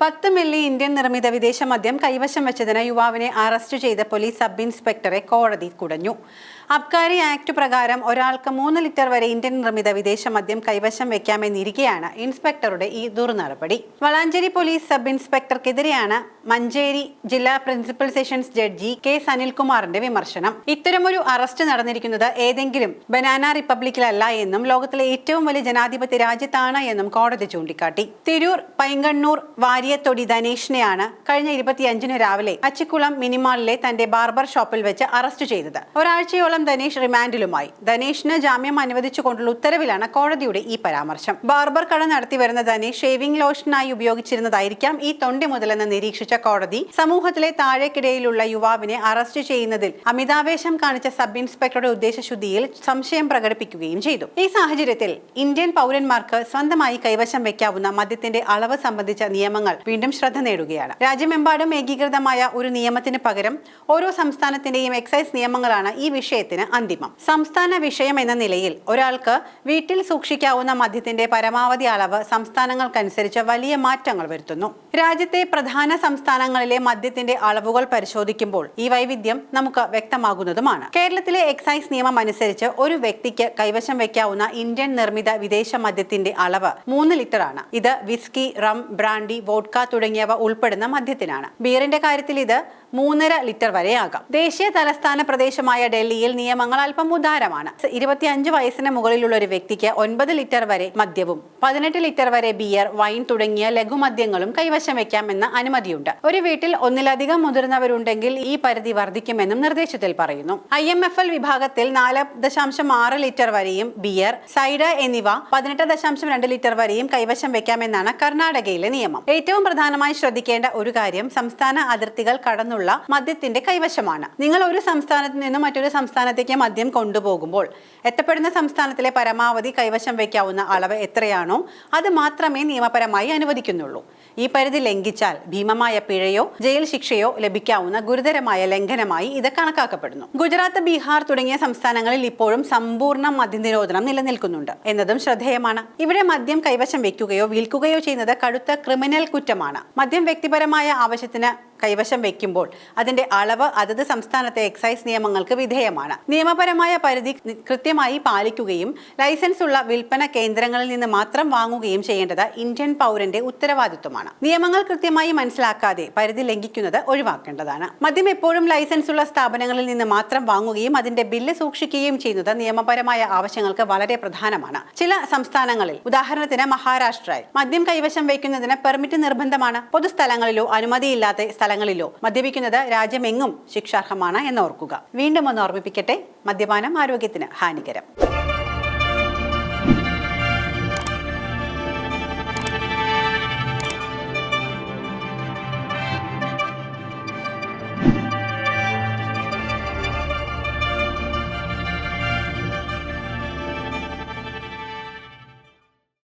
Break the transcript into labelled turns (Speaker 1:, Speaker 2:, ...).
Speaker 1: 10 milli Indian നിർമ്മിത വിദേശ മദ്യം കൈവശം വെച്ചതിന് യുവാവിനെ അറസ്റ്റ് ചെയ്ത പോലീസ് സബ് ഇൻസ്പെക്ടറെ കോടതി കുടഞ്ഞു. അബ്കാരി ആക്ട് പ്രകാരം ഒരാൾക്ക് 3 ലിറ്റർ വരെ ഇന്ത്യൻ നിർമ്മിത വിദേശ മദ്യം കൈവശം വെക്കാമെന്നിരിക്കെയാണ് ഇൻസ്പെക്ടറുടെ ഈ ദുർനടപടി. വളാഞ്ചേരി പോലീസ് സബ് ഇൻസ്പെക്ടർക്കെതിരെയാണ് മഞ്ചേരി ജില്ലാ പ്രിൻസിപ്പൽ സെഷൻസ് ജഡ്ജി കെ സനിൽകുമാറിന്റെ വിമർശനം. ഇത്തരമൊരു അറസ്റ്റ് നടന്നിരിക്കുന്നത് ഏതെങ്കിലും ബനാന റിപ്പബ്ലിക്കിലല്ല എന്നും ലോകത്തിലെ ഏറ്റവും വലിയ ജനാധിപത്യ രാജ്യത്താണ് എന്നും കോടതി ചൂണ്ടിക്കാട്ടി. തിരൂർ പൈങ്കണ്ണൂർ വാരിയത്തൊടി ധനേഷിനെയാണ് കഴിഞ്ഞ 25-ന് രാവിലെ അച്ചിക്കുളം മിനിമാളിലെ തന്റെ ബാർബർ ഷോപ്പിൽ വെച്ച് അറസ്റ്റ് ചെയ്തത്. ഒരാഴ്ചയോളം ധനേഷ് റിമാൻഡിലുമായി. ധനേഷിന് ജാമ്യം അനുവദിച്ചുകൊണ്ടുള്ള ഉത്തരവിലാണ് കോടതിയുടെ ഈ പരാമർശം. ബാർബർ കട നടത്തിവരുന്ന ധനേഷ് ഷേവിംഗ് ലോഷനായി ഉപയോഗിച്ചിരുന്നതായിരിക്കാം ഈ തൊണ്ടി മുതലെന്ന് നിരീക്ഷിച്ച കോടതി സമൂഹത്തിലെ താഴേക്കിടയിലുള്ള യുവാവിനെ അറസ്റ്റ് ചെയ്യുന്നതിൽ അമിതാവേശം കാണിച്ച സബ് ഇൻസ്പെക്ടറുടെ ഉദ്ദേശശുദ്ധിയിൽ സംശയം പ്രകടിപ്പിക്കുകയും ചെയ്തു. ഈ സാഹചര്യത്തിൽ ഇന്ത്യൻ പൗരന്മാർക്ക് സ്വന്തമായി കൈവശം വെക്കാവുന്ന മദ്യത്തിന്റെ അളവ് സംബന്ധിച്ച നിയമങ്ങൾ വീണ്ടും ശ്രദ്ധ നേടുകയാണ്. രാജ്യമെമ്പാടും ഏകീകൃതമായ ഒരു നിയമത്തിന് പകരം ഓരോ സംസ്ഥാനത്തിന്റെയും എക്സൈസ് നിയമങ്ങളാണ് ഈ വിഷയത്തിന് അന്തിമം. സംസ്ഥാന വിഷയം എന്ന നിലയിൽ ഒരാൾക്ക് വീട്ടിൽ സൂക്ഷിക്കാവുന്ന മദ്യത്തിന്റെ പരമാവധി അളവ് സംസ്ഥാനങ്ങൾക്കനുസരിച്ച് വലിയ മാറ്റങ്ങൾ വരുത്തുന്നു. രാജ്യത്തെ പ്രധാന സംസ്ഥാനങ്ങളിലെ മദ്യത്തിന്റെ അളവുകൾ പരിശോധിക്കുമ്പോൾ ഈ വൈവിധ്യം നമുക്ക് വ്യക്തമാകുന്നതുമാണ്. കേരളത്തിലെ എക്സൈസ് നിയമം അനുസരിച്ച് ഒരു വ്യക്തിക്ക് കൈവശം വെക്കാവുന്ന ഇന്ത്യൻ നിർമ്മിത വിദേശ മദ്യത്തിന്റെ അളവ് 3 ലിറ്റർ ആണ്. ഇത് വിസ്കി, റം, ബ്രാൻഡി, വോഡ്ക തുടങ്ങിയവ ഉൾപ്പെടുന്ന മദ്യത്തിനാണ്. ബിയറിന്റെ കാര്യത്തിൽ ഇത് 3.5 ലിറ്റർ വരെ ആകാം. ദേശീയ തലസ്ഥാന പ്രദേശമായ ഡൽഹിയിൽ നിയമങ്ങൾ അല്പം ഉദാരമാണ്. 25 വയസ്സിന് മുകളിലുള്ള ഒരു വ്യക്തിക്ക് 9 ലിറ്റർ വരെ മദ്യവും 18 ലിറ്റർ വരെ ബിയർ, വൈൻ തുടങ്ങിയ ലഘുമദ്യങ്ങളും കൈവശം വെക്കാമെന്ന അനുമതിയുണ്ട്. ഒരു വീട്ടിൽ ഒന്നിലധികം മുതിർന്നവരുണ്ടെങ്കിൽ ഈ പരിധി വർദ്ധിക്കുമെന്നും നിർദ്ദേശത്തിൽ പറയുന്നു. IMFL വിഭാഗത്തിൽ 4.6 ലിറ്റർ വരെയും ബിയർ, സൈഡർ എന്നിവ 18.2 ലിറ്റർ വരെയും കൈവശം വെക്കാമെന്നാണ് കർണാടകയിലെ നിയമം. ഏറ്റവും പ്രധാനമായി ശ്രദ്ധിക്കേണ്ട ഒരു കാര്യം സംസ്ഥാന അതിർത്തികൾ കടന്നു മദ്യത്തിന്റെ കൈവശമാണ്. നിങ്ങൾ ഒരു സംസ്ഥാനത്ത് നിന്നും മറ്റൊരു സംസ്ഥാനത്തേക്ക് മദ്യം കൊണ്ടുപോകുമ്പോൾ എത്തപ്പെടുന്ന സംസ്ഥാനത്തിലെ പരമാവധി കൈവശം വയ്ക്കാവുന്ന അളവ് എത്രയാണോ അത് മാത്രമേ നിയമപരമായി അനുവദിക്കുന്നുള്ളൂ. ഈ പരിധി ലംഘിച്ചാൽ ഭീമമായ പിഴയോ ജയിൽ ശിക്ഷയോ ലഭിക്കാവുന്ന ഗുരുതരമായ ലംഘനമായി ഇത് കണക്കാക്കപ്പെടുന്നു. ഗുജറാത്ത്, ബീഹാർ തുടങ്ങിയ സംസ്ഥാനങ്ങളിൽ ഇപ്പോഴും സമ്പൂർണ്ണ മദ്യനിരോധനം നിലനിൽക്കുന്നുണ്ട് എന്നതും ശ്രദ്ധേയമാണ്. ഇവിടെ മദ്യം കൈവശം വെക്കുകയോ വിൽക്കുകയോ ചെയ്യുന്നത് കടുത്ത ക്രിമിനൽ കുറ്റമാണ്. മദ്യം വ്യക്തിപരമായ ആവശ്യത്തിന് കൈവശം വെക്കുമ്പോൾ അതിന്റെ അളവ് അതത് സംസ്ഥാനത്തെ എക്സൈസ് നിയമങ്ങൾക്ക് വിധേയമാണ്. നിയമപരമായ പരിധി കൃത്യമായി പാലിക്കുകയും ലൈസൻസ് ഉള്ള വിൽപ്പന കേന്ദ്രങ്ങളിൽ നിന്ന് മാത്രം വാങ്ങുകയും ചെയ്യേണ്ടത് ഇന്ത്യൻ പൗരന്റെ ഉത്തരവാദിത്വമാണ്. നിയമങ്ങൾ കൃത്യമായി മനസ്സിലാക്കാതെ പരിധി ലംഘിക്കുന്നത് ഒഴിവാക്കേണ്ടതാണ്. മദ്യം എപ്പോഴും ലൈസൻസ് ഉള്ള സ്ഥാപനങ്ങളിൽ നിന്ന് മാത്രം വാങ്ങുകയും അതിന്റെ ബില്ല് സൂക്ഷിക്കുകയും ചെയ്യുന്നത് നിയമപരമായ ആവശ്യങ്ങൾക്ക് വളരെ പ്രധാനമാണ്. ചില സംസ്ഥാനങ്ങളിൽ, ഉദാഹരണത്തിന് മഹാരാഷ്ട്രയിൽ, മദ്യം കൈവശം വയ്ക്കുന്നതിന് പെർമിറ്റ് നിർബന്ധമാണ്. പൊതുസ്ഥലങ്ങളിലോ അനുമതിയില്ലാത്ത സ്ഥലങ്ങളിലോ മദ്യപിക്കുന്നത് രാജ്യമെങ്ങും ശിക്ഷാർഹമാണ് എന്നോർക്കുക. വീണ്ടും ഒന്ന് ഓർമ്മിപ്പിക്കട്ടെ, മദ്യപാനം ആരോഗ്യത്തിന് ഹാനികരം.